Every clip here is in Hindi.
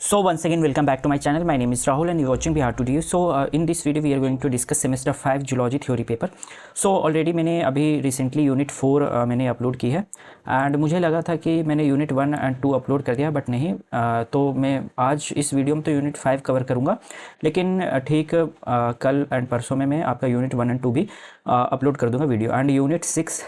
So once again welcome back to my channel. My name is Rahul and you're watching Bihar Today. So in this video we are going to discuss semester 5 zoology theory paper. So already मैंने अभी recently unit 4 मैंने अपलोड की है एंड मुझे लगा था कि मैंने यूनिट 1 एंड 2 अपलोड कर दिया बट नहीं। तो मैं आज इस वीडियो में तो यूनिट 5 कवर करूँगा, लेकिन ठीक कल एंड परसों में मैं आपका यूनिट 1 एंड 2 भी अपलोड कर दूंगा वीडियो। एंड यूनिट 6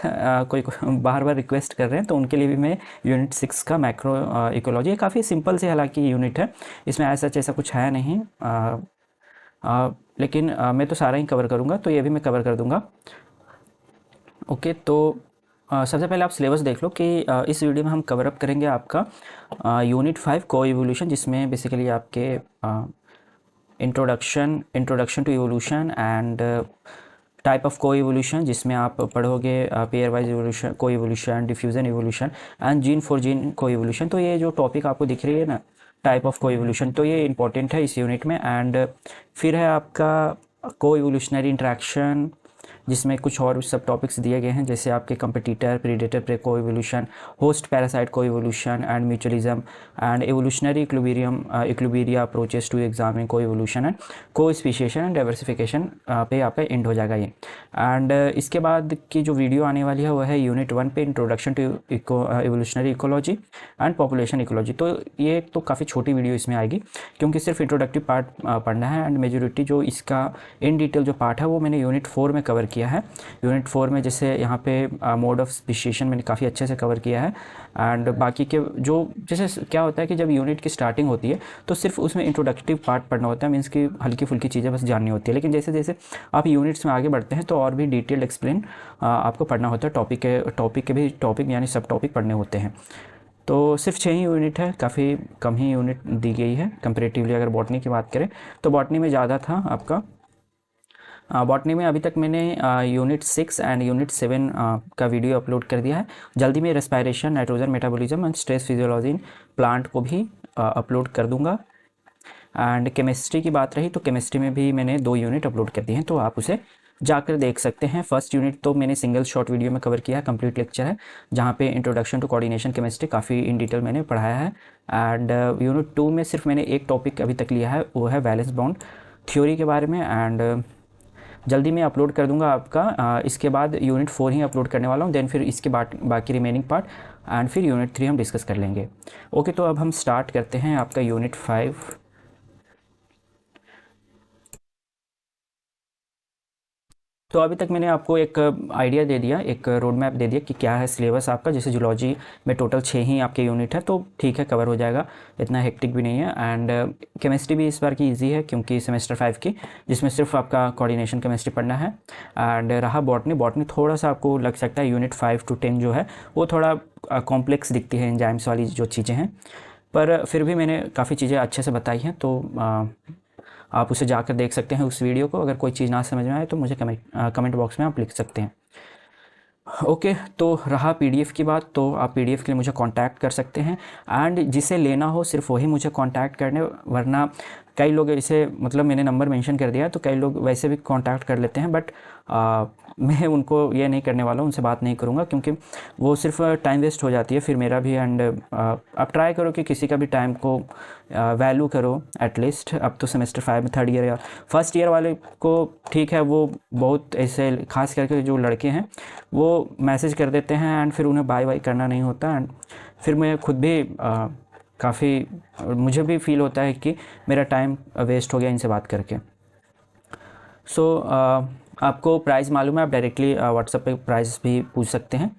कोई बार बार रिक्वेस्ट कर रहे हैं तो उनके लिए भी मैं यूनिट 6 का मैक्रो इकोलॉजी, काफ़ी सिंपल से हालांकि यूनिट है, इसमें ऐसा कुछ है नहीं। लेकिन मैं तो सारा ही कवर करूँगा, तो ये भी मैं कवर कर दूँगा। ओके, तो सबसे पहले आप सिलेबस देख लो कि इस वीडियो में हम कवर अप करेंगे आपका यूनिट 5 को इवोल्यूशन, जिसमें बेसिकली आपके introduction to evolution and type of co evolution, जिसमें आप पढ़ोगे pairwise evolution, co evolution, diffusion evolution and gene for gene को इवोल्यूशन। तो ये जो टॉपिक आपको दिख रही है ना, टाइप ऑफ को इवोल्यूशन, तो ये इंपॉर्टेंट है इस यूनिट में। एंड फिर है आपका को इवोल्यूशनरी इंट्रैक्शन, जिसमें कुछ और सब टॉपिक्स दिए गए हैं, जैसे आपके competitor, predator prey coevolution, host parasite coevolution and mutualism and evolutionary equilibrium approaches to examine coevolution and cospeciation and diversification पे आपका एंड हो जाएगा ये। एंड इसके बाद की जो वीडियो आने वाली है वह है यूनिट 1 पे introduction to evolutionary ecology and population ecology. तो ये तो काफ़ी छोटी वीडियो इसमें आएगी, क्योंकि सिर्फ इंट्रोडक्टिव पार्ट पढ़ना है एंड मेजोरिटी जो इसका इन डिटेल जो पार्ट है वो मैंने यूनिट 4 में कवर किया है। यूनिट 4 में जैसे यहाँ पे मोड ऑफ स्पीशिएशन मैंने काफ़ी अच्छे से कवर किया है। एंड बाकी के जो जैसे क्या होता है कि जब यूनिट की स्टार्टिंग होती है तो सिर्फ उसमें इंट्रोडक्टिव पार्ट पढ़ना होता है, मीन्स कि हल्की फुल्की चीज़ें बस जाननी होती है। लेकिन जैसे जैसे आप यूनिट्स में आगे बढ़ते हैं तो और भी डिटेल्ड एक्सप्लेन आपको पढ़ना होता है, टॉपिक यानी सब टॉपिक पढ़ने होते हैं। तो सिर्फ 6 ही यूनिट है, काफ़ी कम ही यूनिट दी गई है कंपेरेटिवली। अगर बॉटनी की बात करें तो बॉटनी में ज़्यादा था आपका। बॉटनी में अभी तक मैंने यूनिट 6 एंड यूनिट 7 का वीडियो अपलोड कर दिया है। जल्दी में respiration, nitrogen metabolism and stress physiology in plant को भी अपलोड कर दूंगा। एंड केमिस्ट्री की बात रही तो केमिस्ट्री में भी मैंने 2 यूनिट अपलोड कर दिए हैं, तो आप उसे जाकर देख सकते हैं। फर्स्ट यूनिट तो मैंने सिंगल शॉर्ट वीडियो में कवर किया है, कंप्लीट लेक्चर है, जहाँ पे इंट्रोडक्शन टू कोऑर्डिनेशन केमिस्ट्री काफ़ी इन डिटेल मैंने पढ़ाया है। एंड यूनिट 2 में सिर्फ मैंने एक टॉपिक अभी तक लिया है, वो है वैलेंस बॉन्ड थ्योरी के बारे में। एंड जल्दी मैं अपलोड कर दूंगा आपका इसके बाद यूनिट 4 ही अपलोड करने वाला हूँ, देन फिर इसके बाद बाकी रिमेनिंग पार्ट एंड फिर यूनिट 3 हम डिस्कस कर लेंगे। ओके, तो अब हम स्टार्ट करते हैं आपका यूनिट 5। तो अभी तक मैंने आपको एक आइडिया दे दिया, एक रोड मैप दे दिया कि क्या है सिलेबस आपका। जैसे जूलॉजी में टोटल 6 ही आपके यूनिट है, तो ठीक है, कवर हो जाएगा, इतना हेक्टिक भी नहीं है। एंड केमिस्ट्री भी इस बार की इजी है, क्योंकि सेमेस्टर 5 की, जिसमें सिर्फ आपका कोऑर्डिनेशन केमिस्ट्री पढ़ना है। एंड रहा बॉटनी थोड़ा सा आपको लग सकता है यूनिट 5 to 10 जो है वो थोड़ा कॉम्प्लेक्स दिखती है, एंजाइम्स वाली जो चीज़ें हैं, पर फिर भी मैंने काफ़ी चीज़ें अच्छे से बताई हैं, तो आप उसे जाकर देख सकते हैं उस वीडियो को। अगर कोई चीज़ ना समझ में आए तो मुझे कमेंट बॉक्स में आप लिख सकते हैं। ओके, तो रहा पीडीएफ की बात, तो आप पीडीएफ के लिए मुझे कांटेक्ट कर सकते हैं। एंड जिसे लेना हो सिर्फ वही मुझे कांटेक्ट करने, वरना कई लोग इसे, मतलब मैंने नंबर मेंशन कर दिया तो कई लोग वैसे भी कांटेक्ट कर लेते हैं, बट मैं उनको ये नहीं करने वाला हूँ, उनसे बात नहीं करूँगा, क्योंकि वो सिर्फ टाइम वेस्ट हो जाती है फिर मेरा भी। एंड आप ट्राई करो कि किसी का भी टाइम को वैल्यू करो एटलीस्ट। अब तो सेमेस्टर 5 में थर्ड ईयर या फर्स्ट ईयर वाले को ठीक है, वो बहुत ऐसे खास करके जो लड़के हैं वो मैसेज कर देते हैं एंड फिर उन्हें बाय करना नहीं होता। एंड फिर मैं खुद भी काफ़ी, मुझे भी फील होता है कि मेरा टाइम वेस्ट हो गया इनसे बात करके। सो आपको प्राइस मालूम है, आप डायरेक्टली व्हाट्सएप पे प्राइस भी पूछ सकते हैं।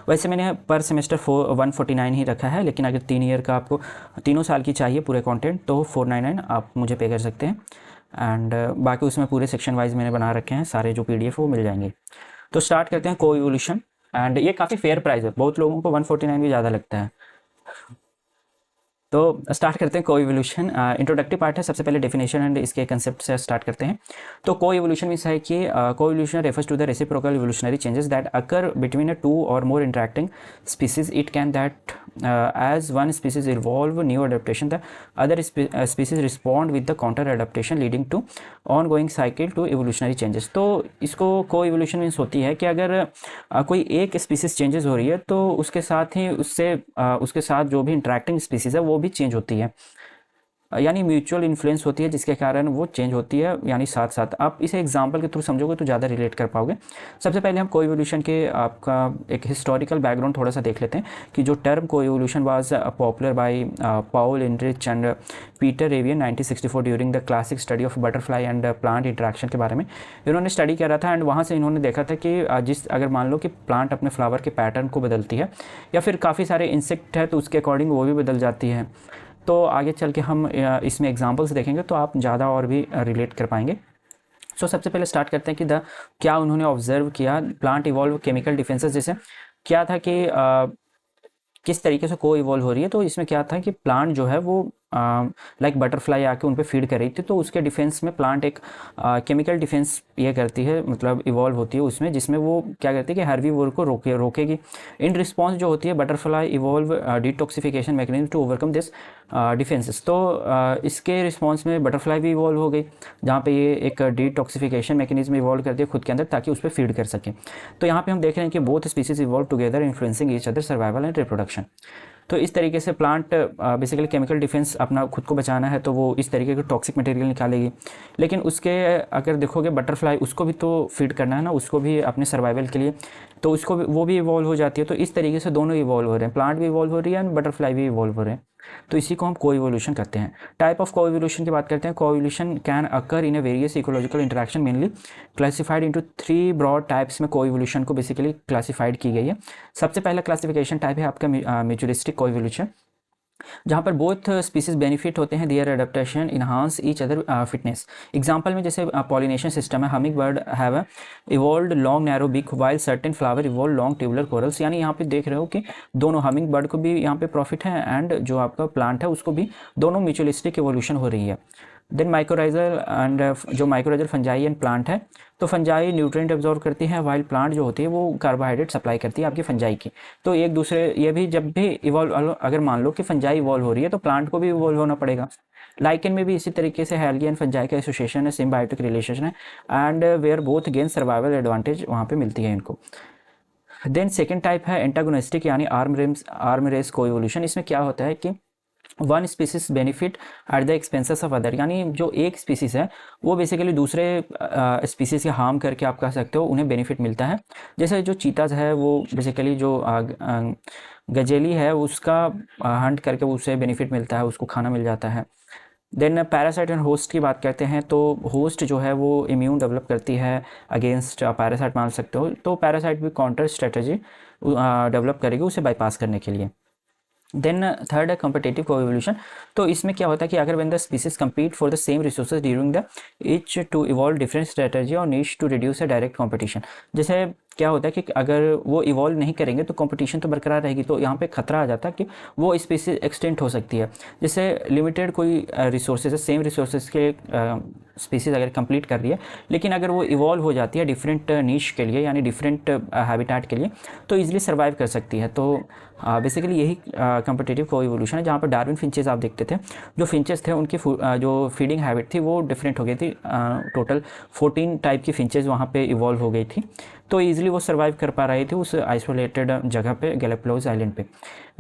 वैसे मैंने पर सेमेस्टर 149 ही रखा है, लेकिन अगर 3 ईयर का आपको 3 साल की चाहिए पूरे कंटेंट तो 499 आप मुझे पे कर सकते हैं। एंड बाकी उसमें पूरे सेक्शन वाइज मैंने बना रखे हैं, सारे जो पीडीएफ वो मिल जाएंगे। तो स्टार्ट करते हैं को इवोल्यूशन। एंड ये काफ़ी फेयर प्राइस है, बहुत लोगों को 149 भी ज़्यादा लगता है। तो स्टार्ट करते हैं को इवोल्यूशन। इंट्रोडक्टिव पार्ट है, सबसे पहले डेफिनेशन एंड इसके कंसेप्ट से स्टार्ट करते हैं। तो को इवोल्यूशन मीन्स है कि coevolution refers to the reciprocal evolutionary changes that occur between a 2 or more interacting species. It can that as one species evolve new adaptation, the other species respond with the counter adaptation leading to ongoing cycle to evolutionary changes। तो इसको को इवोल्यूशन मीन्स होती है कि अगर कोई एक स्पीसीज चेंजेस हो रही है तो उसके साथ ही उसके साथ जो भी इंटरेक्टिंग स्पीसीज है वो भी चेंज होती है। यानी म्यूचुअल इन्फ्लुएंस होती है जिसके कारण वो चेंज होती है, यानी साथ साथ। आप इसे एग्जांपल के थ्रू समझोगे तो ज़्यादा रिलेट कर पाओगे। सबसे पहले हम कोइवोल्यूशन के आपका एक हिस्टोरिकल बैकग्राउंड थोड़ा सा देख लेते हैं कि जो term coevolution was popular by Paul Ehrlich and Peter Raven 1964 during the classic study of butterfly and plant interaction के बारे में इन्होंने स्टडी करा था। एंड वहाँ से इन्होंने देखा था कि जिस अगर मान लो कि प्लांट अपने फ्लावर के पैटर्न को बदलती है या फिर काफ़ी सारे इंसेक्ट है तो उसके अकॉर्डिंग वो भी बदल जाती है। तो आगे चल के हम इसमें एग्जांपल्स देखेंगे तो आप ज़्यादा और भी रिलेट कर पाएंगे। सो सबसे पहले स्टार्ट करते हैं कि क्या उन्होंने ऑब्जर्व किया प्लांट इवॉल्व केमिकल डिफेंसेस। जैसे क्या था कि किस तरीके से को इवॉल्व हो रही है। तो इसमें क्या था कि प्लांट जो है वो लाइक बटरफ्लाई आके उन पर फीड कर रही थी, तो उसके डिफेंस में प्लांट एक केमिकल डिफेंस ये करती है, मतलब इवॉल्व होती है उसमें, जिसमें वो क्या करती है कि हर्बीवोर को रोकेगी। इन रिस्पॉन्स जो होती है butterfly evolve detoxification mechanism to overcome this defenses. तो इसके रिस्पॉन्स में बटरफ्लाई भी इवॉल्व हो गई, जहाँ पे ये एक डिटॉक्सिफिकेशन मैकेनिज्म इवॉल्व करती है खुद के अंदर ताकि उस पर फीड कर सके। तो यहाँ पे हम देख रहे हैं कि both species evolve together influencing each other survival and reproduction. तो इस तरीके से प्लांट बेसिकली केमिकल डिफेंस अपना खुद को बचाना है तो वो इस तरीके के टॉक्सिक मटेरियल निकालेगी। लेकिन उसके अगर देखोगे बटरफ्लाई उसको भी तो फीड करना है ना, उसको भी अपने सर्वाइवल के लिए, तो उसको भी वो भी इवॉल्व हो जाती है। तो इस तरीके से दोनों इवॉल्व हो रहे हैं, प्लांट भी इवॉल्व हो रही है एंड बटरफ्लाई भी इवॉल्व हो रहे हैं। तो इसी को हम कोइवोल्यूशन कहते हैं। टाइप ऑफ कोइवोल्यूशन की बात करते हैं। Coevolution can occur in a various ecological interaction mainly classified into 3 broad types में कोइवोल्यूशन को बेसिकली क्लासिफाइड की गई है। सबसे पहला क्लासिफिकेशन टाइप है आपका म्यूचुअलिस्टिक कोइवोल्यूशन, जहाँ पर बोथ स्पीसीज बेनिफिट होते हैं, their adaptation enhance each other fitness. Example में जैसे पॉलिनेशन सिस्टम है, hummingbird have evolved long narrow beak while certain flower evolve long tubular corollas. यानी यहाँ पे देख रहे हो कि दोनों हमिंग बर्ड को भी यहाँ पे प्रॉफिट है एंड जो आपका प्लांट है उसको भी, दोनों म्यूचुअलिस्टिक इवोल्यूशन हो रही है। देन माइक्रोराइजल एंड जो माइक्रोराइजल फंजाई एंड प्लांट है, तो फंजाई न्यूट्रिएंट एब्जॉर्ब करती है वाइल प्लांट जो होती है वो कार्बोहाइड्रेट सप्लाई करती है आपकी फंजाई की। तो एक दूसरे ये भी जब भी इवॉल्व, अगर मान लो कि फंजाई इवॉल्व हो रही है तो प्लांट को भी इवॉल्व होना पड़ेगा। लाइकन में भी इसी तरीके से एल्गी एंड फंजाई का एसोसिएशन है, सिम्बायोटिक रिलेशन है and where both gain survival advantage वहाँ पे मिलती है इनको। देन सेकेंड टाइप है एंटागोनिस्टिक यानी आर्म रेस कोइवोल्यूशन। इसमें क्या होता है कि one species benefit at the expenses of other, यानी जो एक स्पीसीज है वो बेसिकली दूसरे स्पीसीज के हार्म करके आप कह सकते हो उन्हें बेनिफिट मिलता है। जैसे जो चीताज है वो बेसिकली जो गजेली है उसका हंट करके उसे बेनिफिट मिलता है, उसको खाना मिल जाता है। देन पैरासाइट एंड होस्ट की बात करते हैं, तो होस्ट जो है वो इम्यून डेवलप करती है अगेंस्ट पैरासाइट मान सकते हो, तो पैरासाइट भी काउंटर स्ट्रेटजी डेवलप करेगी उसे बाईपास करने के लिए। देन थर्ड है कॉम्पिटेटिव कोएवोल्यूशन। तो इसमें क्या होता है कि अगर when the species compete for the same resources during the each to evolve different strategy और niche to reduce a direct competition. जैसे क्या होता है कि अगर वो इवॉल्व नहीं करेंगे तो कंपटीशन तो बरकरार रहेगी, तो यहाँ पे खतरा आ जाता है कि वो स्पीसीज एक्सटेंट हो सकती है। जैसे लिमिटेड कोई रिसोर्सेज है, सेम रिसोर्सेज के स्पीसीज अगर कंप्लीट कर रही है, लेकिन अगर वो इवॉल्व हो जाती है डिफरेंट नीश के लिए यानी डिफरेंट हैबिटेट के लिए, तो ईजिली सर्वाइव कर सकती है। तो बेसिकली यही कॉम्पिटिटिव कोएवोल्यूशन है, जहाँ पर डार्विन फिंचेस आप देखते थे, जो फिंचेस थे उनकी जो फीडिंग हैबिट थी वो डिफरेंट हो गई थी। टोटल 14 टाइप की फिंचेस वहाँ पे इवॉल्व हो गई थी, तो ईजिली वो सर्वाइव कर पा रही थी उस आइसोलेटेड जगह पे, गैलापागोस आइलैंड पे।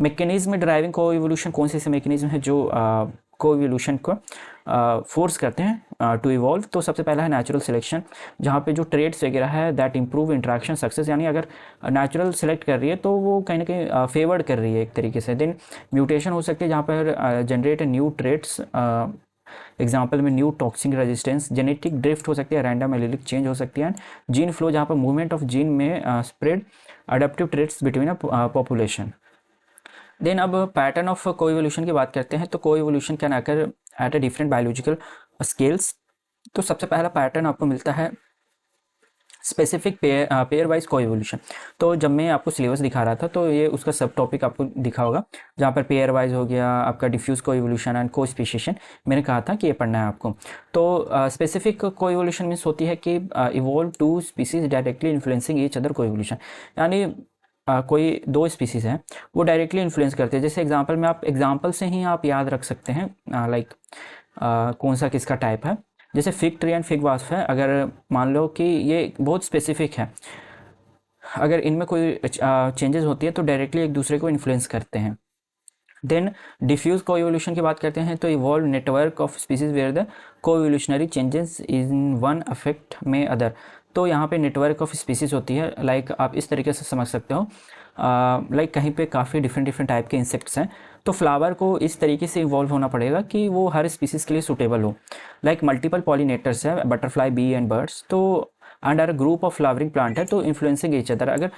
मैकेनिज्म ड्राइविंग कोएवोल्यूशन कौन से ऐसे मैकेनिज्म है जो कोएवोल्यूशन को फोर्स करते हैं टू इवॉल्व। तो सबसे पहला है नेचुरल सिलेक्शन, जहाँ पे जो ट्रेड्स वगैरह है दैट इंप्रूव इंट्रैक्शन सक्सेस, यानी अगर नेचुरल सेलेक्ट कर रही है तो वो कहीं ना कहीं फेवर्ड कर रही है एक तरीके से। देन म्यूटेशन हो सकती है जहाँ पर जनरेट न्यू ट्रेड्स, एग्जाम्पल में new toxic resistance. Genetic drift हो सकती है, रैंडम एलीलिक चेंज हो सकती है। जीन फ्लो जहाँ पर मूवमेंट ऑफ जीन में spread adaptive traits between a population. Then अब पैटर्न ऑफ कोएवोल्यूशन की बात करते हैं, तो coevolution can occur at a different biological scales. तो सबसे पहला पैटर्न आपको मिलता है स्पेसिफिक पेयर वाइज कोएवोल्यूशन। तो जब मैं आपको सिलेबस दिखा रहा था तो ये उसका सब टॉपिक आपको दिखा होगा, जहाँ पर पेयर वाइज हो गया आपका डिफ्यूज कोएवोल्यूशन एंड को स्पीशीशन, मैंने कहा था कि ये पढ़ना है आपको। तो स्पेसिफिक कोएवोल्यूशन मीन्स होती है कि evolve two species directly influencing each other coevolution, यानी कोई दो स्पीसीज़ हैं वो डायरेक्टली इन्फ्लुएंस करते हैं। जैसे एग्जांपल में आप एग्जांपल से ही आप याद रख सकते हैं लाइक कौन सा किसका टाइप है। जैसे fig tree and fig wasp है, अगर मान लो कि ये बहुत स्पेसिफिक है, अगर इनमें कोई चेंजेस होती है तो डायरेक्टली एक दूसरे को इन्फ्लुएंस करते हैं। देन डिफ्यूज को इवोल्यूशन की बात करते हैं तो evolve network of species where the coevolutionary changes in one affect में अदर। तो यहाँ पे नेटवर्क ऑफ स्पीसीज होती है, लाइक आप इस तरीके से समझ सकते हो, लाइक कहीं पे काफ़ी डिफरेंट डिफरेंट टाइप के इंसेक्ट्स हैं, तो फ्लावर को इस तरीके से इवॉल्व होना पड़ेगा कि वो हर स्पीसीज़ के लिए सूटेबल हो। लाइक मल्टीपल पॉलिनेटर्स है, बटरफ्लाई, बी एंड बर्ड्स, तो under group of flowering plant है, तो इन्फ्लुएंसिंग ईच अदर। अगर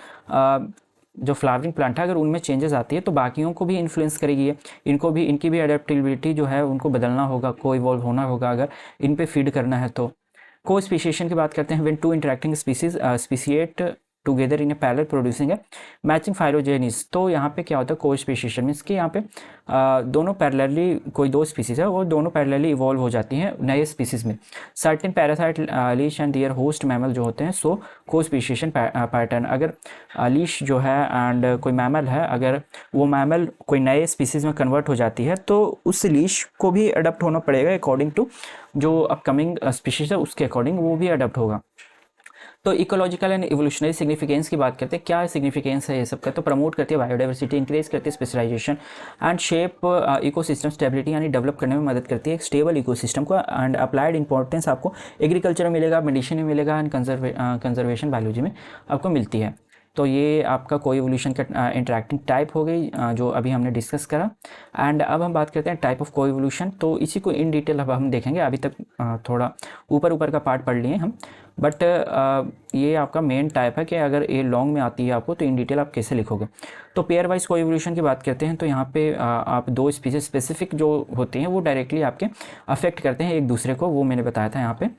जो फ्लावरिंग प्लांट है अगर उनमें चेंजेस आती है तो बाकियों को भी इन्फ्लुएंस करेगी ये, इनको भी, इनकी भी अडेप्टेबिलिटी जो है उनको बदलना होगा, को इवॉल्व होना होगा अगर इन पे फीड करना है तो। को स्पीशिएशन की बात करते हैं, when two interacting species speciate together in a parallel producing है मैचिंग फाइलोजेनिस। तो यहाँ पे क्या होता है, को स्पीशिएशन मीन्स कि यहाँ पे दोनों पैरेलली, कोई दो स्पीसीज है वो दोनों पैरेलली इवॉल्व हो जाती हैं नए स्पीसीज में। Certain parasite leech and their host mammal जो होते हैं, सो को स्पीशिएशन पैटर्न। अगर लीश जो है एंड कोई मैमल है, अगर वो मैमल कोई नए स्पीसीज में कन्वर्ट हो जाती है तो उस लीश को भी अडप्ट होना पड़ेगा अकॉर्डिंग टू जो अपकमिंग स्पीशीज है उसके अकॉर्डिंग वो भी अडप्ट होगा। तो इकोलॉजिकल एंड इवोल्यूशनरी सिग्निफिकेंस की बात करते हैं, क्या सिग्निफिकेंस है ये सब का, तो प्रमोट करती है बायोडाइवर्सिटी, इंक्रीज करती है specialization and shape ecosystem stability, यानी डेवलप करने में मदद करती है एक स्टेबल इकोसिस्टम को। एंड अप्लाइड इंपॉर्टेंस आपको एग्रीकल्चर में मिलेगा, मेडिसिन में मिलेगा एंड कंजर्वेशन बायोलॉजी में आपको मिलती है। तो ये आपका को इवोल्यूशन का इंटरेक्टिंग टाइप हो गई जो अभी हमने डिस्कस करा। एंड अब हम बात करते हैं टाइप ऑफ को इवोल्यूशन, तो इसी को इन डिटेल अब हम देखेंगे। अभी तक थोड़ा ऊपर ऊपर का पार्ट पढ़ लिए हम, बट ये आपका मेन टाइप है कि अगर ये लॉन्ग में आती है आपको तो इन डिटेल आप कैसे लिखोगे। तो पेयर वाइज को इवोल्यूशन की बात करते हैं तो यहाँ पे आप दो स्पीसीज स्पेसिफिक जो होते हैं वो डायरेक्टली आपके अफेक्ट करते हैं एक दूसरे को, वो मैंने बताया था यहाँ पे।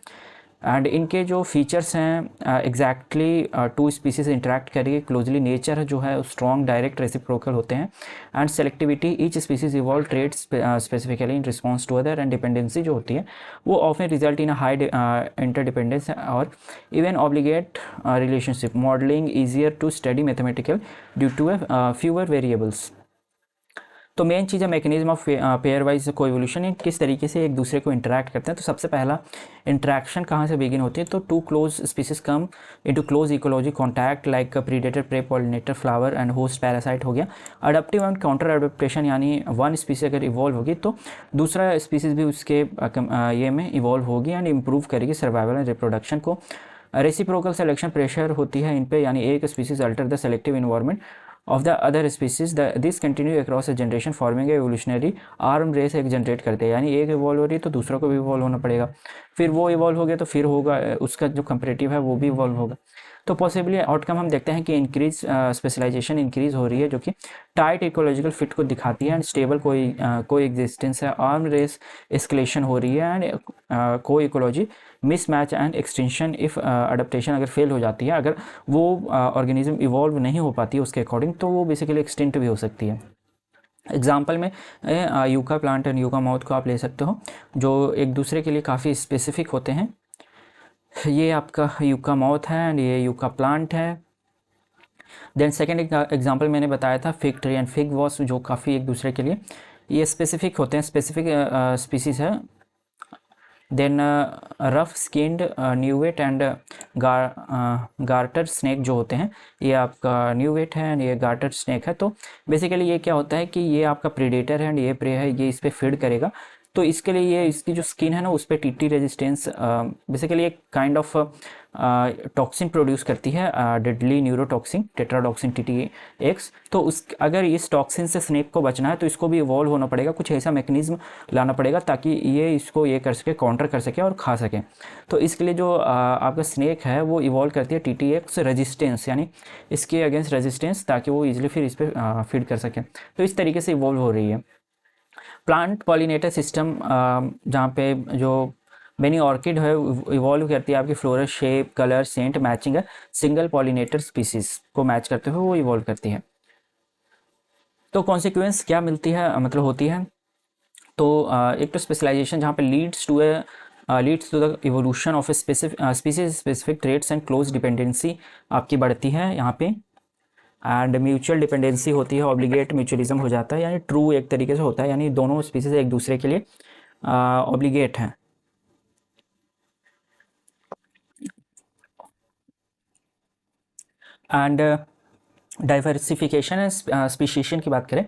एंड इनके जो फीचर्स हैं एग्जैक्टली टू स्पीसीज इंटरेक्ट करेंगे क्लोजली, नेचर जो है स्ट्रॉन्ग डायरेक्ट रेसिप्रोकल होते हैं। And selectivity, each species evolve traits specifically in response to other. And dependency जो होती है वो often result in high interdependence और even obligate relationship, modeling easier to study mathematical due to fewer variables. तो मेन चीज़ है mechanism of pairwise coevolution, किस तरीके से एक दूसरे को इंटरेक्ट करते हैं। तो सबसे पहला इंटरेक्शन कहाँ से बिगिन होती है, तो two close species come into close ecology contact like predator, prey, pollinator, flower and host parasite हो गया। अडप्टिव एंड काउंटर अडप्टेशन, यानी वन स्पीसीज अगर इवॉल्व होगी तो दूसरा स्पीसीज भी उसके ये में इवॉल्व होगी एंड इम्प्रूव करेगी सर्वाइवल एंड रिप्रोडक्शन को। रेसिप्रोकल सिलेक्शन, प्रेशर होती है इन पे, यानी एक species alter the selective environment of the other species, this continue across a generation forming a evolutionary arm race एक जनरेट करते हैं, यानी एक इवॉल्व हो रही है तो दूसरा को भी इवॉल्व होना पड़ेगा, फिर वो इवॉल्व हो गया तो फिर होगा उसका जो कंपेरेटिव है वो भी इवॉल्व होगा। तो पॉसिबली आउटकम हम देखते हैं कि इंक्रीज स्पेशलाइजेशन इंक्रीज हो रही है जो कि टाइट इकोलॉजिकल फिट को दिखाती है एंड स्टेबल कोई एग्जिस्टेंस है। आर्म रेस एस्केलेशन हो रही है एंड को ecology mismatch and extension if adaptation अगर फेल हो जाती है, अगर वो ऑर्गेनिज्म इवॉल्व नहीं हो पाती है उसके अकॉर्डिंग तो वो बेसिकली एक्सटेंट भी हो सकती है। एग्जाम्पल में yucca plant and yucca mouth को आप ले सकते हो जो एक दूसरे के लिए काफ़ी स्पेसिफिक होते हैं। ये आपका यूका माउथ है एंड ये यूका प्लांट है। देन सेकेंड एग्जाम्पल मैंने बताया था fig tree and fig wasp, जो काफ़ी एक दूसरे के लिए ये स्पेसिफिक होते हैं, स्पेसिफिक स्पीसीज है। Then rough skinned newt and garter snake जो होते हैं, ये आपका न्यूवेट है एंड ये गार्टर स्नेक है। तो बेसिकली ये क्या होता है कि ये आपका प्रेडेटर है एंड ये प्रे है, ये इस पर फीड करेगा, तो इसके लिए ये इसकी जो स्किन है ना उस पर टीटी रेजिस्टेंस बेसिकली एक काइंड ऑफ टॉक्सिन प्रोड्यूस करती है, डेडली न्यूरोटॉक्सिन टेट्राडॉक्सिन TTX। तो उस अगर इस टॉक्सिन से स्नेक को बचना है तो इसको भी इवॉल्व होना पड़ेगा, कुछ ऐसा मैकेनिज्म लाना पड़ेगा ताकि ये इसको ये कर सके, काउंटर कर सके और खा सके। तो इसके लिए जो आपका स्नेक है वो इवॉल्व करती है TTX रेजिस्टेंस, यानी इसके अगेंस्ट रेजिस्टेंस, ताकि वो ईजिली फिर इस पर फीड कर सके। तो इस तरीके से इवॉल्व हो रही है। प्लांट पॉलिनेटर सिस्टम, जहाँ पे जो मैनी ऑर्किड है इवॉल्व करती है आपकी floral shape, colour, scent matching है सिंगल पॉलिनेटर स्पीसीज को मैच करते हुए वो इवॉल्व करती है। तो कॉन्सिक्वेंस क्या मिलती है, मतलब होती है, तो एक तो स्पेशलाइजेशन जहाँ पे leads to the evolution of a species specific traits and close dependency आपकी बढ़ती है यहाँ पे। एंड म्यूचुअल डिपेंडेंसी होती है, ऑब्लिगेट म्यूचुअलिज्म हो जाता है, यानी ट्रू एक तरीके से होता है, यानी दोनों स्पीसीज एक दूसरे के लिए ऑब्लिगेट हैं। एंड डाइवर्सिफिकेशन एंड स्पीशीशन की बात करें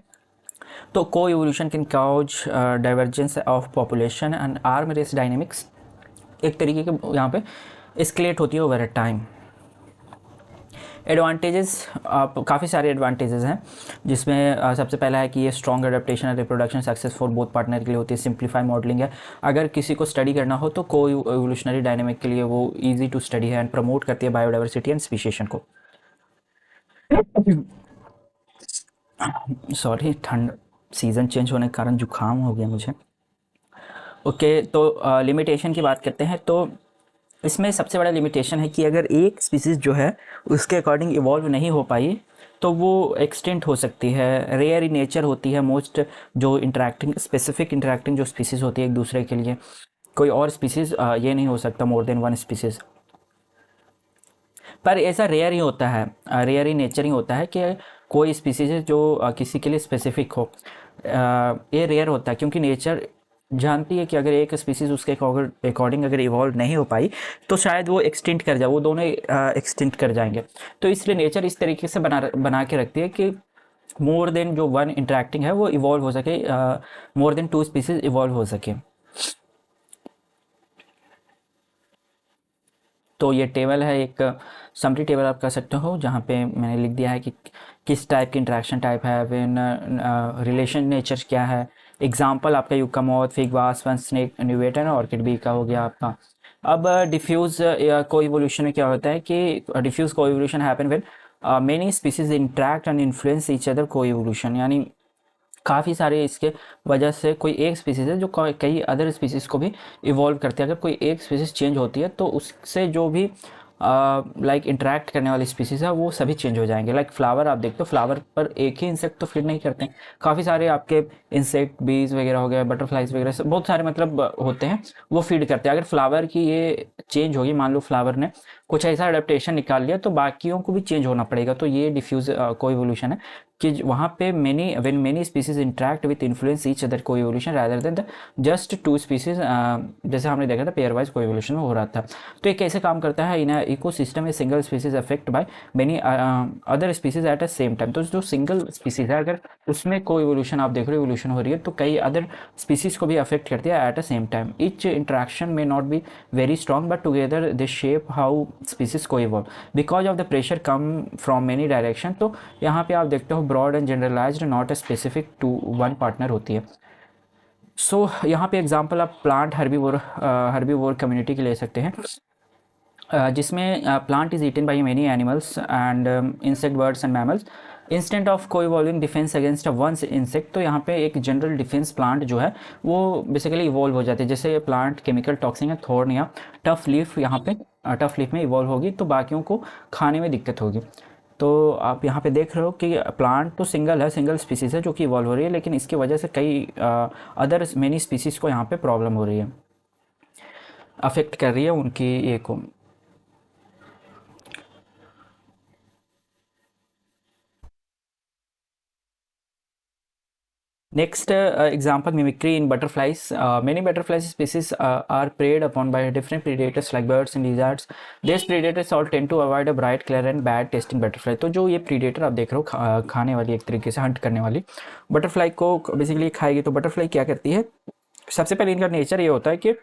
तो coevolution can cause divergence of population and arm race dynamics एक तरीके के यहाँ पे एस्केलेट होती है ओवर अ टाइम। एडवांटेजेस, आप काफ़ी सारे एडवांटेजेस हैं, जिसमें सबसे पहला है कि ये strong adaptation and reproduction success for both partner के लिए होती है। सिंप्लीफाई मॉडलिंग है, अगर किसी को स्टडी करना हो तो को एवोल्यूशनरी डायनेमिक के लिए वो इजी टू स्टडी है एंड प्रमोट करती है बायोडाइवर्सिटी एंड स्पीशिएशन को। सॉरी, ठंड सीज़न चेंज होने के कारण जुकाम हो गया मुझे। ओके, तो लिमिटेशन की बात करते हैं। तो इसमें सबसे बड़ा लिमिटेशन है कि अगर एक स्पीसीज़ जो है उसके अकॉर्डिंग इवॉल्व नहीं हो पाई तो वो एक्सटिंक्ट हो सकती है, रेयर इन नेचर होती है। मोस्ट जो इंटरेक्टिंग स्पेसिफिक इंटरेक्टिंग जो स्पीसीज़ होती है एक दूसरे के लिए, कोई और स्पीसीज़ ये नहीं हो सकता मोर देन वन स्पीसीज़। पर ऐसा रेयर ही होता है, रेयर इन नेचर ही होता है कि कोई स्पीसीज़ है जो किसी के लिए स्पेसिफिक हो। ये रेयर होता है क्योंकि नेचर जानती है कि अगर एक स्पीसीज़ उसके अकॉर्डिंग अगर इवॉल्व नहीं हो पाई तो शायद वो एक्सटिंक्ट कर जाए, वो दोनों एक्सटिंक्ट कर जाएंगे। तो इसलिए नेचर इस तरीके से बना के रखती है कि मोर देन जो वन इंटरेक्टिंग है वो इवॉल्व हो सके, more than two species evolve हो सके। तो ये टेबल है, एक समरी टेबल आप कह सकते हो, जहाँ पे मैंने लिख दिया है कि किस टाइप की इंटरेक्शन टाइप है, विन रिलेशन नेचर क्या है। एग्जांपल आपका yucca moth, fig wasp, snake, newt or, orchid bee का हो गया आपका। अब डिफ्यूज कोइवोल्यूशन में क्या होता है कि diffuse coevolution happen when many species interact and influence each other coevolution, यानी काफ़ी सारे इसके वजह से कोई एक स्पीसीज़ है जो कई अदर स्पीसीज़ को भी इवॉल्व करती है। अगर कोई एक स्पीसीज़ चेंज होती है तो उससे जो भी लाइक इंटरेक्ट करने वाली स्पीसीज़ है वो सभी चेंज हो जाएंगे। लाइक फ्लावर आप देखते हो, फ्लावर पर एक ही इंसेक्ट तो फीड नहीं करते हैं, काफ़ी सारे आपके इंसेक्ट, बीज वगैरह हो गए, बटरफ्लाइज वगैरह बहुत सारे मतलब होते हैं वो फीड करते हैं। अगर फ्लावर की ये चेंज होगी, मान लो फ्लावर ने कुछ ऐसा अडेप्टेशन निकाल लिया तो बाकियों को भी चेंज होना पड़ेगा। तो ये डिफ्यूज कोइवोल्यूशन है कि वहाँ पे many when many species interact with influence each other coevolution rather than the just two species, जैसे हमने देखा था पेयर वाइज कोइवोल्यूशन में हो रहा था। तो ये कैसे काम करता है, in ecosystem a single species affect by many other species eight a same time. तो जो सिंगल स्पीसीज है अगर उसमें कोइवोल्यूशन आप देख रहे हो, इवोल्यूशन हो रही है, तो कई अदर स्पीसीज को भी अफेक्ट करती है at a same time. Each interaction में not be very strong but together they shape how species को evolve because of the pressure come from many direction. तो यहाँ पे आप देखते हो broad and generalized, not specific to one partner होती है। सो यहाँ पे एग्जांपल आप प्लांट हर्बीवोर कम्युनिटी की ले सकते हैं, जिसमें plant is eaten by many animals and insect, birds and mammals instant of coevolving defense against one insect. तो यहाँ पे एक जनरल डिफेंस प्लांट जो है वो बेसिकली इवॉल्व हो जाती है। जैसे प्लांट केमिकल टॉक्सिन है, थॉर्न या टफ लीफ, यहाँ पे टफ लीफ में इवॉल्व होगी तो बाकियों को खाने में दिक्कत होगी। तो आप यहाँ पे देख रहे हो कि प्लांट तो सिंगल है, सिंगल स्पीसीज़ है जो कि इवॉल्व हो रही है, लेकिन इसकी वजह से कई अदर मेनी स्पीसीज़ को यहाँ पे प्रॉब्लम हो रही है, अफेक्ट कर रही है उनकी ये को। Next example, mimicry in butterflies. Many butterfly species are preyed upon by different predators like birds and lizards. These predators all tend to avoid a bright color and bad tasting butterfly. तो जो ये predator आप देख रहे हो खाने वाली, एक तरीके से हंट करने वाली बटरफ्लाई को बेसिकली खाएगी। तो बटरफ्लाई क्या करती है, सबसे पहले इनका नेचर ये होता है कि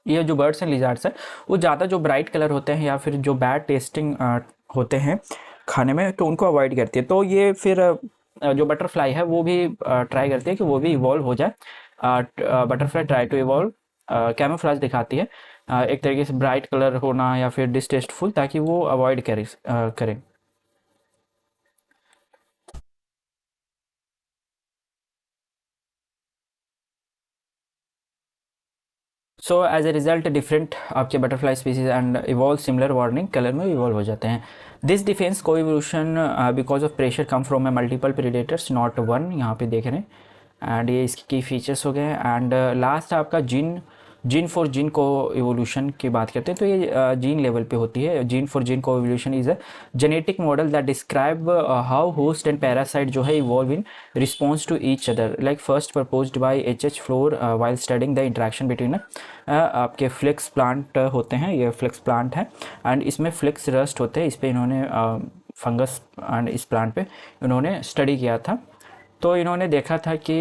ये जो बर्ड्स एंड लिजार्ड्स है वो ज़्यादा जो ब्राइट कलर होते हैं या फिर जो बैड टेस्टिंग होते हैं खाने में तो उनको अवॉइड करती है। तो ये फिर जो बटरफ्लाई है वो भी ट्राई करती है कि वो भी इवॉल्व हो जाए। Butterfly try to evolve, camouflage दिखाती है, एक तरीके से ब्राइट कलर होना या फिर डिसटेस्टफुल, ताकि वो अवॉइड करें। So as a result different आपके butterfly species and evolve similar warning colour में इवॉल्व हो जाते हैं। दिस डिफेंस को evolution because of pressure come from a multiple predators not one, यहाँ पे देख रहे हैं। एंड ये इसके की फीचर्स हो गए। एंड लास्ट आपका जीन फॉर जीन को इवोल्यूशन की बात करते हैं तो ये जीन लेवल पे होती है। जीन फॉर जीन को evolution is a genetic model that describe how host and parasite जो है evolve in response to each other, like first proposed by H.H. Flor while studying the interaction between आपके फ्लेक्स प्लांट होते हैं, ये फ्लेक्स प्लांट है एंड इसमें फ्लेक्स रस्ट होते हैं। इस पर इन्होंने फंगस एंड इस प्लांट पे इन्होंने स्टडी किया था। तो इन्होंने देखा था कि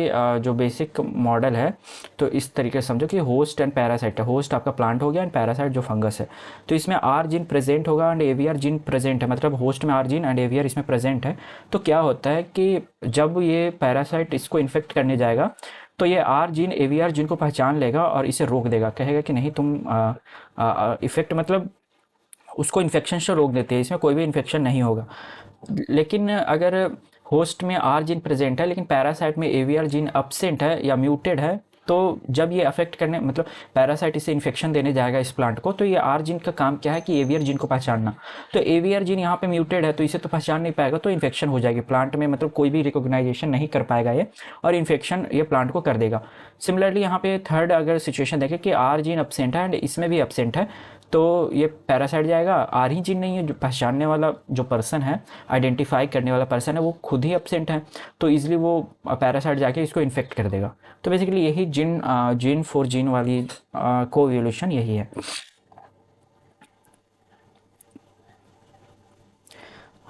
जो बेसिक मॉडल है, तो इस तरीके से समझो कि होस्ट एंड पैरासाइट है। होस्ट आपका प्लांट हो गया एंड पैरासाइट जो फंगस है। तो इसमें आर जीन प्रेजेंट होगा एंड एवीआर जीन प्रेजेंट है, मतलब होस्ट में आर जीन एंड एवीआर इसमें प्रेजेंट है। तो क्या होता है कि जब ये पैरासाइट इसको इन्फेक्ट करने जाएगा तो ये आर जीन एवीआर जीन को पहचान लेगा और इसे रोक देगा, कहेगा कि नहीं तुम इफेक्ट मतलब उसको इन्फेक्शन से रोक देते हैं, इसमें कोई भी इन्फेक्शन नहीं होगा। लेकिन अगर होस्ट में आर जीन प्रेजेंट है लेकिन पैरासाइट में एवीआर जीन अब्सेंट है या म्यूटेड है, तो जब ये अफेक्ट करने मतलब पैरासाइट इसे इन्फेक्शन देने जाएगा इस प्लांट को, तो ये आर जीन का काम क्या है कि एवीआर जीन को पहचानना। तो एवीआर जीन यहाँ पे म्यूटेड है तो इसे तो पहचान नहीं पाएगा, तो इन्फेक्शन हो जाएगी प्लांट में, मतलब कोई भी रिकॉग्नाइजेशन नहीं कर पाएगा ये, और इन्फेक्शन ये प्लांट को कर देगा। सिमिलरली यहाँ पे थर्ड अगर सिचुएशन देखें कि आर जीन अब्सेंट है एंड इसमें भी अब्सेंट है, तो ये पैरासाइट जाएगा, आर ही जीन नहीं है, जो पहचानने वाला जो पर्सन है, आइडेंटिफाई करने वाला पर्सन है, वो खुद ही अब्सेंट है, तो इजीली वो पैरासाइट जाके इसको इन्फेक्ट कर देगा। तो बेसिकली यही जीन फॉर जीन वाली को एवोल्यूशन यही है।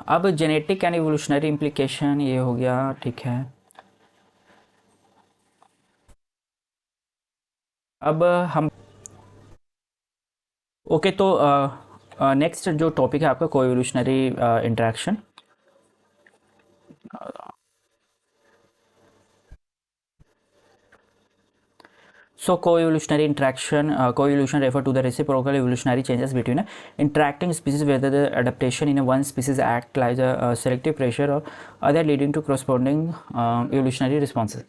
अब जेनेटिक एंड एवोल्यूशनरी इम्प्लीकेशन ये हो गया, ठीक है। अब हम ओके, तो नेक्स्ट जो टॉपिक है आपका को evolutionary interaction. So co-evolutionary interaction, co-evolution refer to the reciprocal evolutionary changes between interacting species, whether the adaptation in a one species act like a selective pressure or other leading to corresponding evolutionary responses.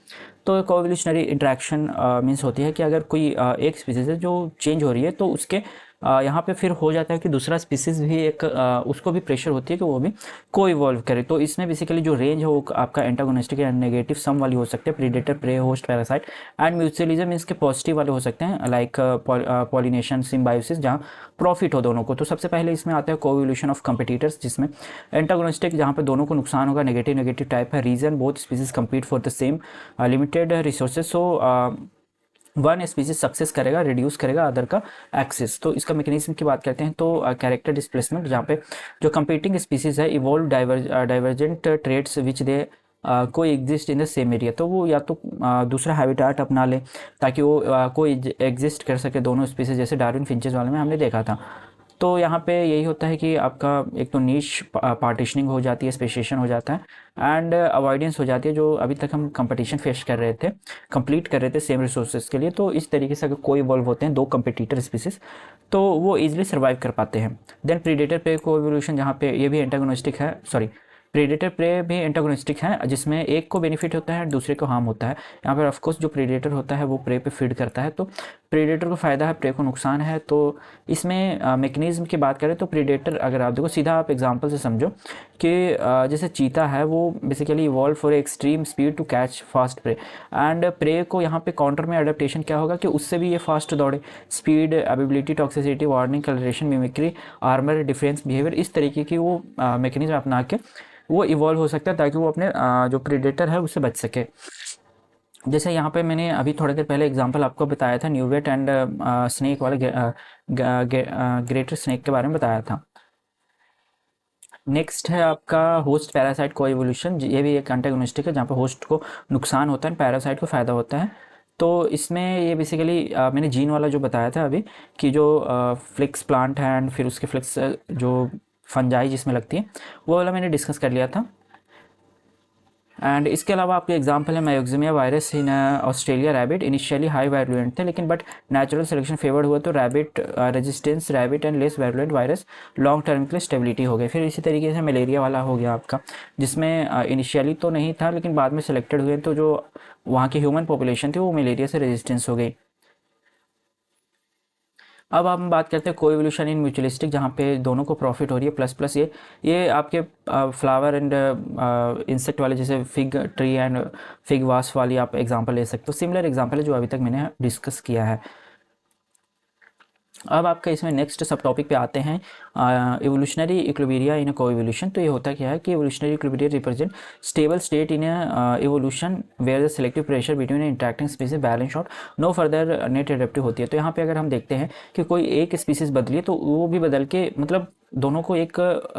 तो co-evolutionary interaction मीन्स होती है कि अगर कोई एक स्पीसीज है जो चेंज हो रही है, तो उसके यहाँ पे फिर हो जाता है कि दूसरा स्पीसीज भी एक उसको भी प्रेशर होती है कि वो भी को इवॉल्व करे। तो इसमें बेसिकली जो रेंज है वो आपका एंटागोनिस्टिक या नेगेटिव सम वाली हो सकते हैं, predator prey host parasite, and mutualism इसके पॉजिटिव वाले हो सकते हैं, लाइक पॉलिनेशन सिम्बायोसिस, जहाँ प्रॉफिट हो दोनों को। तो सबसे पहले इसमें आता है कोएवोल्यूशन ऑफ कंपिटिटर्स, जिसमें एंटागोनिस्टिक जहाँ पे दोनों को नुकसान होगा, नेगेटिव नेगेटिव टाइप है। Reason both species compete for the same limited resources, so one species success करेगा, रिड्यूस करेगा अदर का एक्सेस। तो इसका मैकेनिज्म की बात करते हैं तो कैरेक्टर डिस्प्लेसमेंट, जहाँ पे जो कंपीटिंग स्पीसीज है इवॉल्व डाइवर्जेंट ट्रेड्स विच दे कोई exist in the same area, तो वो या तो दूसरा हैबिटाट अपना ले ताकि वो कोई एग्जिस्ट कर सके दोनों स्पीसीज, जैसे डार्विन फिंचेस वाले में हमने देखा था। तो यहाँ पे यही होता है कि आपका एक तो नीश पार्टीशनिंग हो जाती है, स्पेशिएशन हो जाता है एंड अवॉइडेंस हो जाती है, जो अभी तक हम कंपटीशन फेस कर रहे थे, कंप्लीट कर रहे थे सेम रिसोर्सेज के लिए। तो इस तरीके से अगर कोई इवॉल्व होते हैं दो कंपिटिटर स्पीसीज, तो वो इजीली सर्वाइव कर पाते हैं। देन प्रीडेटर प्रे को एवोल्यूशन, जहाँ पे ये भी एंटागोनिस्टिक है, सॉरी प्रीडेटर प्रे भी एंटागोनिस्टिक है, जिसमें एक को बेनिफिट होता है दूसरे को हार्म होता है। यहाँ पर ऑफकोर्स जो प्रीडेटर होता है वो प्रे पे फीड करता है, तो प्रीडेटर को फ़ायदा है, प्रे को नुकसान है। तो इसमें मैकेनिज्म की बात करें तो प्रीडेटर, अगर आप देखो सीधा आप एग्जांपल से समझो कि जैसे चीता है, वो basically evolve for extreme speed to catch fast prey, and prey को यहाँ पे काउंटर में अडेप्टेशन क्या होगा कि उससे भी ये फास्ट दौड़े, speed, ability, toxicity, warning, colouration, mimicry, armour, defence, behaviour, इस तरीके की वो मैकेनिज्म अपना के वो इवॉल्व हो सकता है ताकि वो अपने जो प्रीडेटर है उससे बच सके। जैसे यहाँ पे मैंने अभी थोड़ी देर पहले एग्जांपल आपको बताया था न्यूवेट एंड स्नेक वाले ग्रेटर स्नेक के बारे में बताया था। नेक्स्ट है आपका होस्ट पैरासाइट को एवोल्यूशन, ये भी एक एंटागोनिस्टिक है, जहाँ पे होस्ट को नुकसान होता है, पैरासाइट को फ़ायदा होता है। तो इसमें ये बेसिकली मैंने जीन वाला जो बताया था अभी कि जो फ्लिक्स प्लांट है एंड फिर उसके फ्लिक्स जो फंजाई जिसमें लगती है, वो वाला मैंने डिस्कस कर लिया था। एंड इसके अलावा आपके एग्जांपल है myxomatosis virus in Australia rabbit, initially high virulent थे लेकिन बट नेचुरल सिलेक्शन फेवर्ड हुआ तो rabbit resistance rabbit and less virulent virus long term के लिए स्टेबिलिटी हो गई। फिर इसी तरीके से मलेरिया वाला हो गया आपका, जिसमें इनिशियली तो नहीं था लेकिन बाद में सिलेक्टेड हुए, तो जो वहाँ की ह्यूमन पॉपुलेशन थी वो मलेरिया से रेजिस्टेंस हो गई। अब हम बात करते हैं कोएवोल्यूशन इन म्यूचुअलिस्टिक, जहाँ पे दोनों को प्रॉफिट हो रही है, प्लस प्लस ये आपके फ्लावर एंड इंसेक्ट वाले, जैसे फिग ट्री एंड फिग वास वाली आप एग्जांपल ले सकते हो। सिमिलर एग्जांपल है जो अभी तक मैंने डिस्कस किया है। अब आपका इसमें नेक्स्ट सब टॉपिक पे आते हैं, एवोल्यूशनरी इक्विलिब्रिया इन को एवोल्यूशन। तो ये होता क्या है कि evolutionary equilibria represent stable state in evolution where the selective pressure between interacting species balance out, no further net adaptive होती है। तो यहाँ पे अगर हम देखते हैं कि कोई एक स्पीसीज बदली है तो वो भी बदल के मतलब दोनों को एक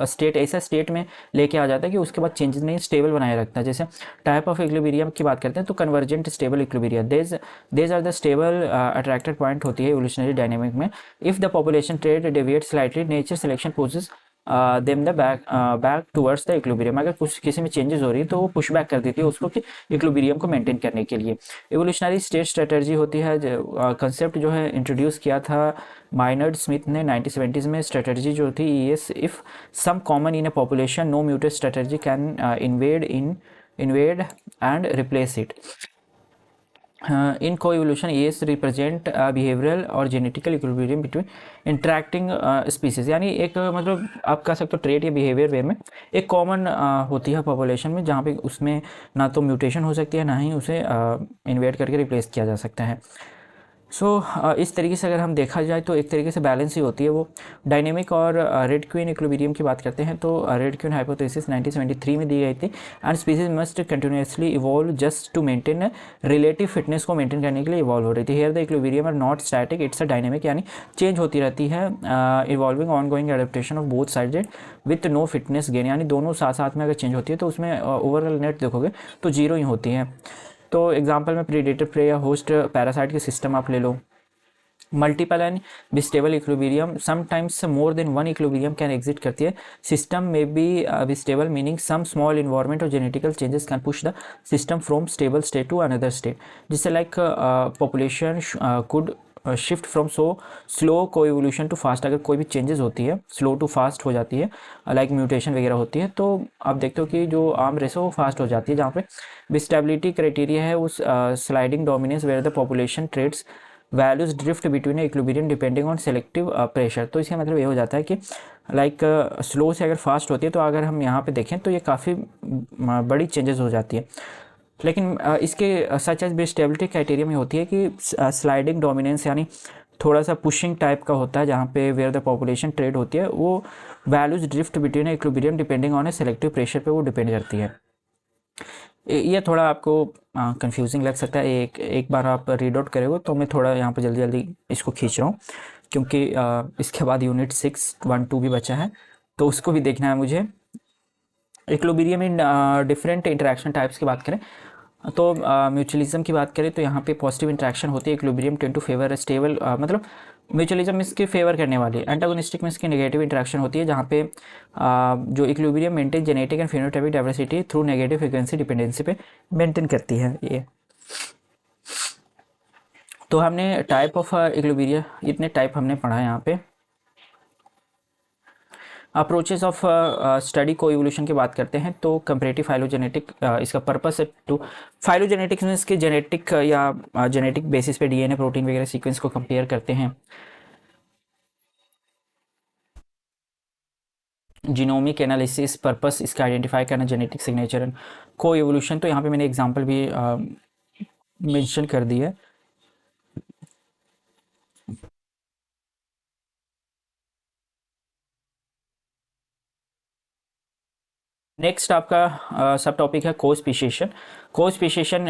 स्टेट ऐसा स्टेट में लेके आ जाता है कि उसके बाद चेंजेस नहीं, स्टेबल बनाए रखता है। जैसे टाइप ऑफ इक्विलिब्रियम की बात करते हैं तो convergent stable equilibria, these are the stable attracted point होती है एवोल्यूशनरी डायनेमिक में। If the population trade deviate slightly, nature selection pushes them the back towards the equilibrium. अगर कुछ किसी में चेंजेस हो रही है तो वो पुश बैक कर देती है उसको कि इक्विलिब्रियम को मेंटेन करने के लिए। एवोल्यूशनरी स्टेट स्ट्रेटजी होती है, कंसेप्ट जो है इंट्रोड्यूस किया था माइनर्ड स्मिथ ने 1970s में। स्ट्रेटजी जो थी ESS if some common in a population no mutant strategy can invade and replace it. In coevolution ESS represent behavioural और genetical equilibrium between interacting species. यानी एक मतलब आप कह सकते हो ट्रेट या बिहेवियर वे में एक कॉमन होती है पॉपुलेशन में, जहाँ पे उसमें ना तो म्यूटेशन हो सकती है ना ही उसे इन्वेट करके रिप्लेस किया जा सकता है। सो इस तरीके से अगर हम देखा जाए तो एक तरीके से बैलेंस ही होती है वो। डायनेमिक और रेड क्वीन इक्विलिब्रियम की बात करते हैं तो रेड क्वीन हाइपोथेसिस 1973 में दी गई थी। And species must continuously evolve just to maintain relative fitness को मेंटेन करने के लिए इवॉल्व हो रही थी। Here the equilibrium are not static, it's a dynamic, यानी चेंज होती रहती है, evolving ongoing adaptation of both sided with no fitness gain. यानी दोनों साथ साथ में अगर चेंज होती है तो उसमें ओवरऑल नेट देखोगे तो जीरो ही होती है। तो एग्जांपल में प्रीडेटर प्रे या होस्ट पैरासाइट के सिस्टम आप ले लो। Multiple and bistable equilibrium, sometimes more than one equilibrium can exist करती है। सिस्टम में be bistable meaning some small environment और genetical changes can push the system from stable state to another state, जिससे like population could shift from slow coevolution to fast. अगर कोई भी चेंजेस होती है स्लो टू फास्ट हो जाती है, लाइक म्यूटेशन वगैरह होती है, तो आप देखते हो कि जो आर्म रेस है वो फास्ट हो जाती है। जहाँ पे बिस्टेबिलिटी क्राइटेरिया है उस sliding dominance where the population trades values drift between equilibrium depending on selective pressure. तो इसका मतलब ये हो जाता है कि लाइक स्लो से अगर फास्ट होती है तो अगर हम यहाँ पे देखें तो ये काफ़ी बड़ी चेंजेस हो जाती है। लेकिन इसके सच एज बिस्टेबिलिटी क्राइटेरिया में होती है कि स्लाइडिंग डोमिनेंस यानी थोड़ा सा पुशिंग टाइप का होता है, जहाँ पे वेयर द पॉपुलेशन ट्रेड होती है वो values drift between equilibrium depending on A selective pressure पे वो डिपेंड करती है। ये थोड़ा आपको कंफ्यूजिंग लग सकता है, एक बार आप रीड आउट करोगे तो मैं थोड़ा यहाँ पे जल्दी जल्दी इसको खींच रहा हूँ क्योंकि इसके बाद यूनिट 6.1.2 भी बचा है तो उसको भी देखना है मुझे। Equilibrium in different interaction types की बात करें तो म्यूचुअलिज्म की बात करें तो यहाँ पे पॉजिटिव इंटरेक्शन होती है। Equilibrium tend to favour stable, मतलब म्यूचुअलिज्म इसके फेवर करने वाली है। एंटागोनिस्टिक में इसकी नेगेटिव इंटरेक्शन होती है, जहाँ पे जो equilibrium maintain genetic and phenotypic diversity through negative frequency dependency पे मेंटेन करती है ये। तो हमने टाइप ऑफ इक्विलिब्रियम इतने टाइप हमने पढ़ा है यहाँ पे। अप्रोचेस ऑफ स्टडी को इवोल्यूशन की बात करते हैं तो कंपैरेटिव फाइलोजेनेटिक, इसका पर्पस है टू फाइलोजेनेटिक्स में इसके जेनेटिक या जेनेटिक बेसिस पे डीएनए प्रोटीन वगैरह सीक्वेंस को कंपेयर करते हैं। जीनोमिक एनालिसिस पर्पस इसका आइडेंटिफाई करना, जेनेटिक सिग्नेचर एंड को इवोल्यूशन। तो यहाँ पे मैंने एग्जांपल भी मेंशन कर दी है। नेक्स्ट आपका सब टॉपिक है को स्पीशिएशन। को स्पीशिएशन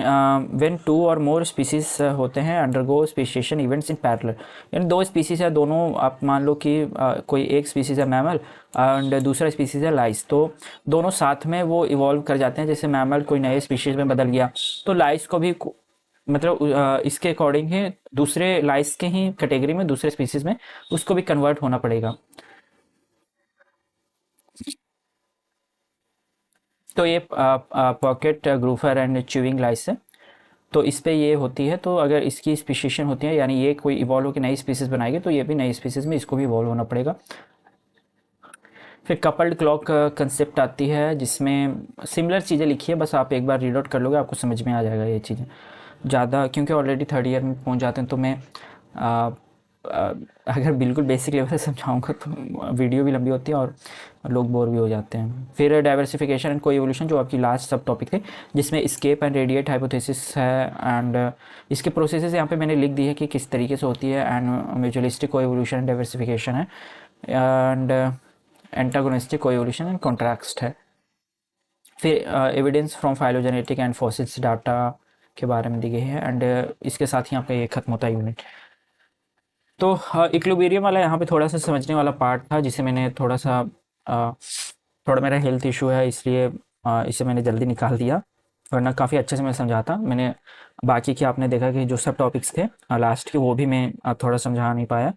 व्हेन टू और मोर स्पीसीज होते हैं undergo speciation events in parallel, यानी दो स्पीसीज है, दोनों आप मान लो कि कोई एक स्पीसीज है मैमल एंड दूसरा स्पीसीज है लाइस, तो दोनों साथ में वो इवॉल्व कर जाते हैं। जैसे मैमल कोई नए स्पीशीज में बदल गया तो लाइस को भी मतलब इसके अकॉर्डिंग ही दूसरे लाइस के ही कैटेगरी में दूसरे स्पीसीज में उसको भी कन्वर्ट होना पड़ेगा। तो ये पॉकेट ग्रूफर एंड च्यूइंग लाइस है, तो इस पे ये होती है। तो अगर इसकी स्पीशीशन होती है यानी ये कोई इवॉल्व होकर नई स्पीसीज बनाएगी तो ये भी नई स्पीसीज में इसको भी इवॉल्व होना पड़ेगा। फिर कपल्ड क्लॉक कंसेप्ट आती है जिसमें सिमिलर चीज़ें लिखी है, बस आप एक बार रीड आउट कर लोगे आपको समझ में आ जाएगा ये चीज़ें ज़्यादा, क्योंकि ऑलरेडी थर्ड ईयर में पहुंच जाते हैं तो मैं अगर बिल्कुल बेसिक लेवल से समझाऊंगा तो वीडियो भी लंबी होती है और लोग बोर भी हो जाते हैं। फिर डाइवर्सिफिकेशन एंड कोइवोल्यूशन जो आपकी लास्ट सब टॉपिक थे, जिसमें स्केप एंड रेडिएट हाइपोथेसिस है एंड इसके प्रोसेसेस यहाँ पे मैंने लिख दी है कि किस तरीके से होती है, एंड म्यूचुअलिस्टिक कोइवोल्यूशन एंड डाइवर्सिफिकेशन है। And antagonistic coevolution and contrast है। फिर evidence from phylogenetic and fossils data के बारे में दी गई है। एंड इसके साथ ही आपका ये खत्म होता है यूनिट। तो इक्विलिब्रियम वाला यहाँ पे थोड़ा सा समझने वाला पार्ट था, जिसे मैंने थोड़ा सा थोड़ा मेरा हेल्थ इशू है, इसलिए इसे मैंने जल्दी निकाल दिया, वरना काफ़ी अच्छे से मैं समझाता। मैंने बाकी के आपने देखा कि जो सब टॉपिक्स थे लास्ट के, वो भी मैं थोड़ा समझा नहीं पाया,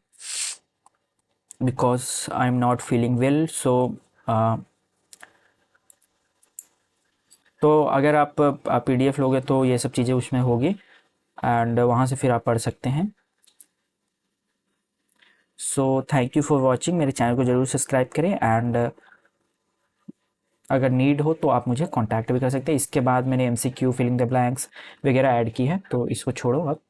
because I am not feeling well. So तो अगर आप PDF लोगे तो ये सब चीज़ें उसमें होगी, एंड वहाँ से फिर आप पढ़ सकते हैं। So thank you for watching. मेरे चैनल को ज़रूर सब्सक्राइब करें, एंड अगर नीड हो तो आप मुझे कांटेक्ट भी कर सकते हैं। इसके बाद मैंने MCQ, फिलिंग द ब्लैंक्स वगैरह ऐड की है, तो इसको छोड़ो अब।